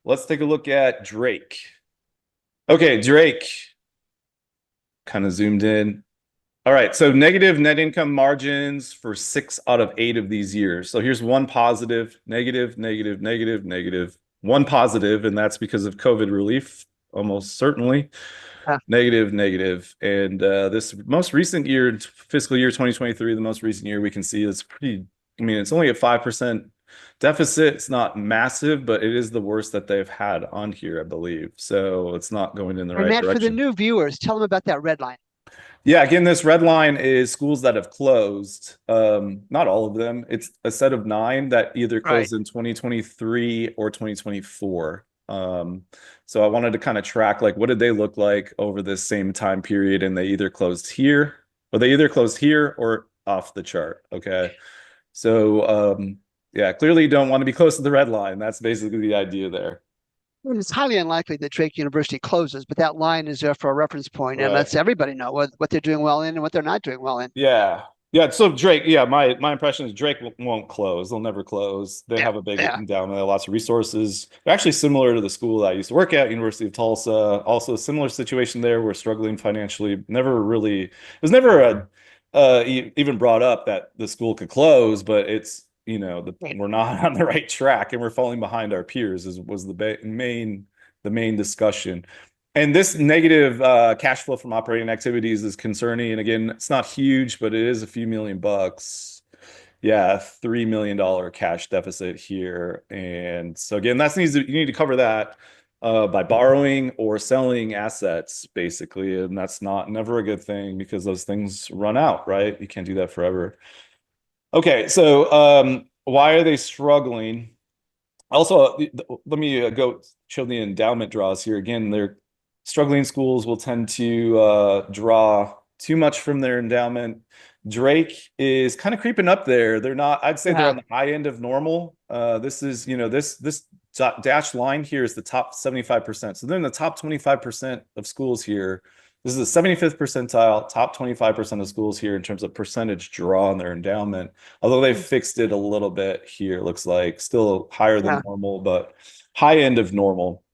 let's take a look at Drake. Okay, Drake kind of zoomed in. All right, so negative net income margins for 6 out of 8 of these years. So here's one positive, negative, negative, negative, negative, one positive, and that's because of COVID relief, almost certainly. Yeah. Negative, negative. And this most recent year, fiscal year 2023, the most recent year, we can see it's pretty, I mean, it's only a 5% deficit. It's not massive, but it is the worst that they've had on here, I believe. So it's not going in the And right Matt, for the direction. new viewers, tell them about that red line. Yeah, again, this red line is schools that have closed. Not all of them. It's a set of 9 that either Right. closed in 2023 or 2024. So I wanted to kind of track like what did they look like over this same time period, and they either closed here or off the chart. Okay. So yeah, clearly you don't want to be close to the red line. That's basically the idea there. And it's highly unlikely that Drake University closes, but that line is there for a reference point and Right. lets everybody know what they're doing well in and what they're not doing well in. Yeah. Yeah. So Drake, yeah, my impression is Drake won't close. They'll never close. They Yeah. have a big Yeah. endowment, lots of resources. They're actually similar to the school that I used to work at, University of Tulsa. Also a similar situation there. We're struggling financially. Never really, it was never even brought up that the school could close, but it's, Right. we're not on the right track and we're falling behind our peers was the main discussion. And this negative cash flow from operating activities is concerning. And again, it's not huge, but it is a few $1 million. Yeah, $3 million cash deficit here. And so again, you need to cover that by borrowing or selling assets, basically. And that's never a good thing because those things run out, right? You can't do that forever. Okay, so why are they struggling? Also, let me go show the endowment draws here. Again, they're struggling schools will tend to draw too much from their endowment. Drake is kind of creeping up there. They're not, I'd say they're on Yeah. the high end of normal. This is, this dashed line here is the top 75%. So they're in the top 25% of schools here. This is the 75th percentile, top 25% of schools here in terms of percentage draw on their endowment. Although they've fixed it a little bit here, looks like still higher than Yeah. normal, but high end of normal.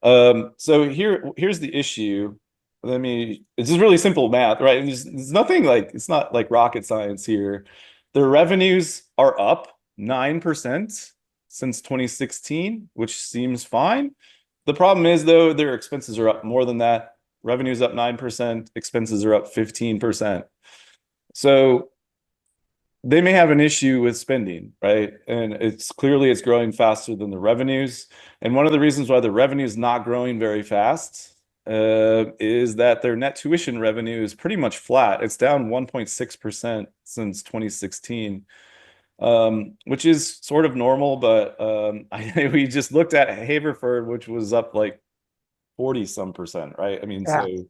So here's the issue. It's just really simple math, right? There's nothing like, it's not like rocket science here. Their revenues are up 9% since 2016, which seems fine. The problem is, though, their expenses are up more than that. Revenues up 9%, expenses are up 15%. So they may have an issue with spending, right? And it's growing faster than the revenues. And one of the reasons why the revenue is not growing very fast is that their net tuition revenue is pretty much flat. It's down 1.6% since 2016, which is sort of normal. But we just looked at Haverford, which was up like 40 some percent, right? I mean, Yeah. so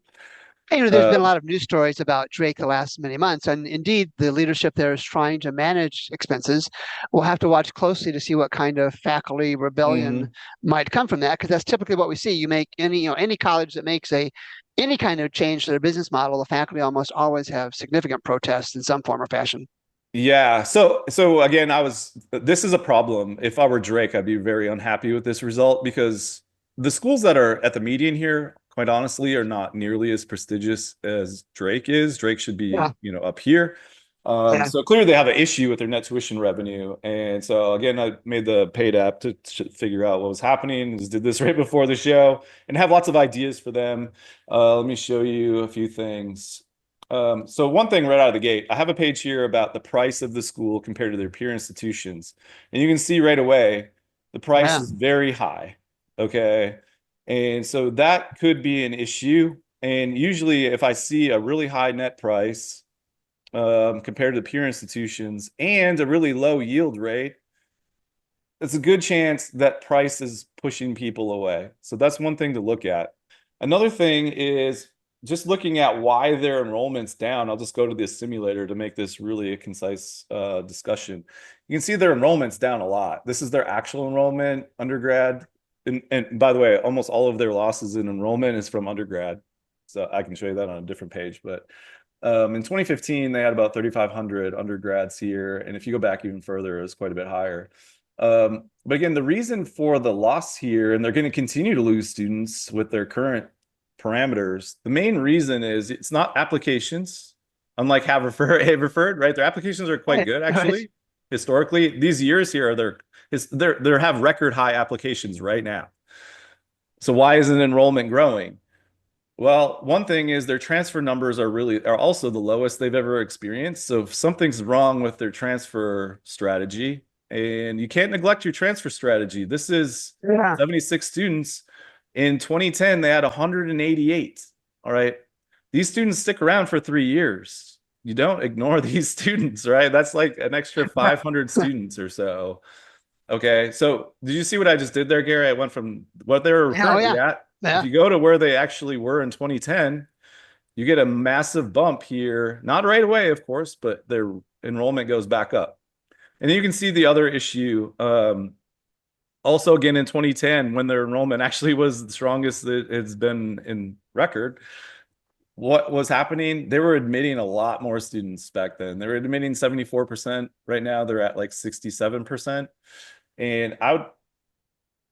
There's uh, been a lot of news stories about Drake the last many months, and indeed, the leadership there is trying to manage expenses. We'll have to watch closely to see what kind of faculty rebellion mhm. might come from that, because that's typically what we see. You make any college that makes any kind of change to their business model, the faculty almost always have significant protests in some form or fashion. Yeah. So again, this is a problem. If I were Drake, I'd be very unhappy with this result because the schools that are at the median here, quite honestly, are not nearly as prestigious as Drake is. Drake should Yeah, be, up here. yeah, So clearly they have an issue with their net tuition revenue. And so again, I made the paid app to figure out what was happening. Just did this right before the show and have lots of ideas for them. Let me show you a few things. So one thing right out of the gate, I have a page here about the price of the school compared to their peer institutions. And you can see right away, the price yeah. is very high. Okay. And so that could be an issue. And usually if I see a really high net price compared to peer institutions and a really low yield rate, it's a good chance that price is pushing people away. So that's one thing to look at. Another thing is just looking at why their enrollment's down. I'll just go to this simulator to make this really a concise discussion. You can see their enrollment's down a lot. This is their actual enrollment, undergrad. And by the way, almost all of their losses in enrollment is from undergrad. So I can show you that on a different page. But in 2015, they had about 3,500 undergrads here. And if you go back even further, it was quite a bit higher. But again, the reason for the loss here, and they're going to continue to lose students with their current parameters, the main reason is it's not applications, unlike have referred, right? Their applications are quite Right, good, right, actually. Historically, these years here are they're have record high applications right now. So why isn't enrollment growing? Well, one thing is their transfer numbers are also the lowest they've ever experienced. So if something's wrong with their transfer strategy, and you can't neglect your transfer strategy. This is yeah, 76 students. In 2010, they had 188. All right. These students stick around for 3 years. You don't ignore these students, right? That's like an extra right. 500 students or so. Okay, so did you see what I just did there, Gary? I went from what they were Yeah, oh currently yeah, at. If yeah, you go to where they actually were in 2010, you get a massive bump here. Not right away, of course, but their enrollment goes back up. And then you can see the other issue. Also, again, in 2010, when their enrollment actually was the strongest that it's been in record, what was happening? They were admitting a lot more students back then. They were admitting 74%. Right now, they're at like 67%. And I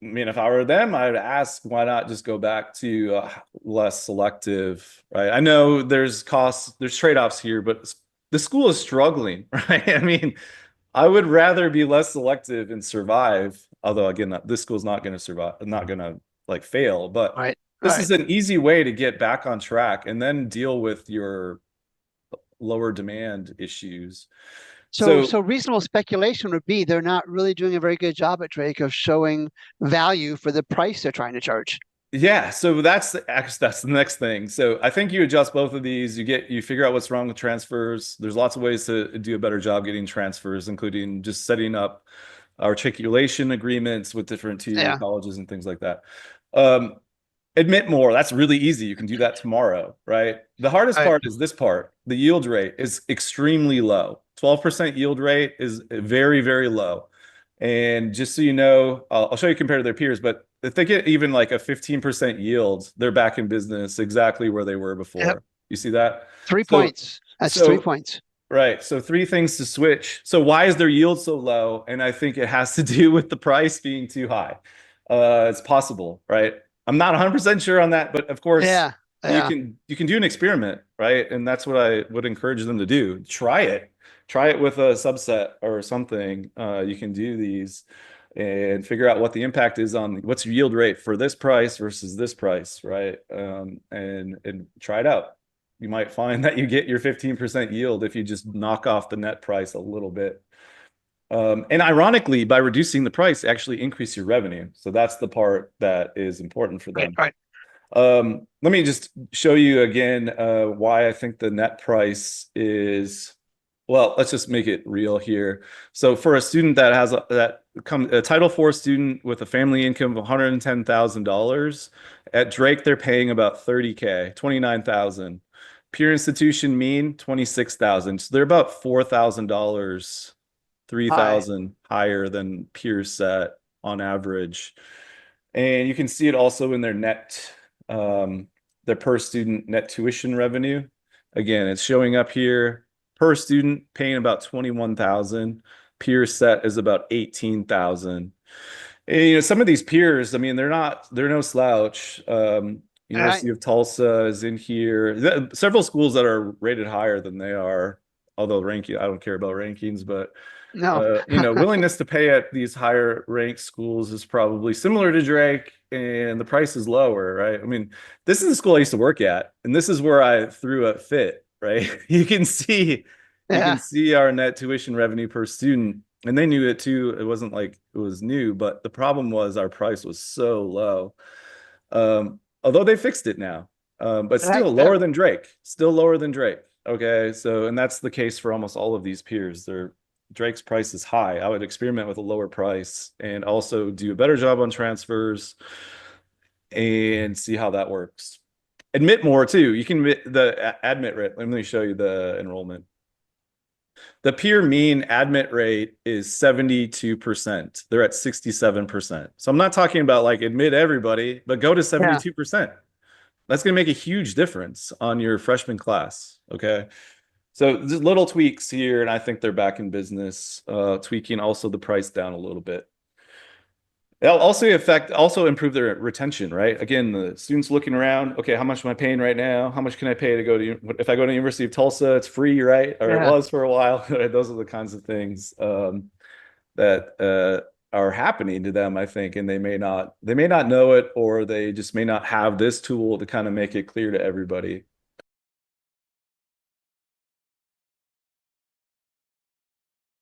mean, if I were them, I would ask why not just go back to less selective, right? I know there's costs, there's trade-offs here, but the school is struggling, right? I mean, I would rather be less selective and survive. Although again, this school's not going to survive, not going to like fail, but right, this right. is an easy way to get back on track and then deal with your lower demand issues. So So reasonable speculation would be they're not really doing a very good job at Drake of showing value for the price they're trying to charge. yeah, so that's the next thing. So I think you adjust both of these, you figure out what's wrong with transfers. There's lots of ways to do a better job getting transfers, including just setting up articulation agreements with different two-year Yeah, colleges and things like that. Um, Admit more. That's really easy. You can do that tomorrow, right? The hardest right. part is this part. The yield rate is extremely low. 12% yield rate is very, very low. And just so you know, I'll show you compared to their peers, but if they get even like a 15% yield, they're back in business exactly where they were Yep. before. You see that? Three So, points. That's three so points. right. So three things to switch. So why is their yield so low? And I think it has to do with the price being too high. It's possible, right? I'm not 100% sure on that, but of course Yeah, yeah. you can do an experiment, right? And that's what I would encourage them to do. Try it. Try it with a subset or something. You can do these and figure out what the impact is on what's your yield rate for this price versus this price, right? And try it out. You might find that you get your 15% yield if you just knock off the net price a little bit. And ironically, by reducing the price, actually increase your revenue. So that's the part that is important for Right, them. right. Let me just show you again why I think the net price is, well, let's just make it real here. So for a student that has a Title IV student with a family income of $110,000, at Drake they're paying about 30K, 29,000. Peer institution mean 26,000. So they're about $4,000, Hi. 3,000 higher than peer set on average. And you can see it also in their per student net tuition revenue. Again, it's showing up here. Per student paying about 21,000. Peer set is about 18,000. And, some of these peers, I mean, they're no slouch. All right. University of Tulsa is in here. Several schools that are rated higher than they are, although ranking, I don't care about rankings, but No. willingness to pay at these higher ranked schools is probably similar to Drake, and the price is lower, right? I mean, this is the school I used to work at, and this is where I threw a fit, right? You can Yeah. see our net tuition revenue per student, and they knew it too. It wasn't like it was new, but the problem was our price was so low. Although they fixed it now, but Right. still lower than Drake, still lower than Drake. Okay, so and that's the case for almost all of these peers. Drake's price is high. I would experiment with a lower price and also do a better job on transfers and see how that works. Admit more too. You can admit rate. Let me show you the enrollment. The peer mean admit rate is 72%. They're at 67%. So I'm not talking about like admit everybody, but go to Yeah. 72%. That's going to make a huge difference on your freshman class. Okay. So just little tweaks here, and I think they're back in business, tweaking also the price down a little bit. It'll also improve their retention, right? Again, the students looking around, okay, how much am I paying right now? How much can I pay to go to, if I go to the University of Tulsa, it's free, right? Or it Yeah. was for a while. Right? Those are the kinds of things that are happening to them, I think, and they may not know it, or they just may not have this tool to kind of make it clear to everybody.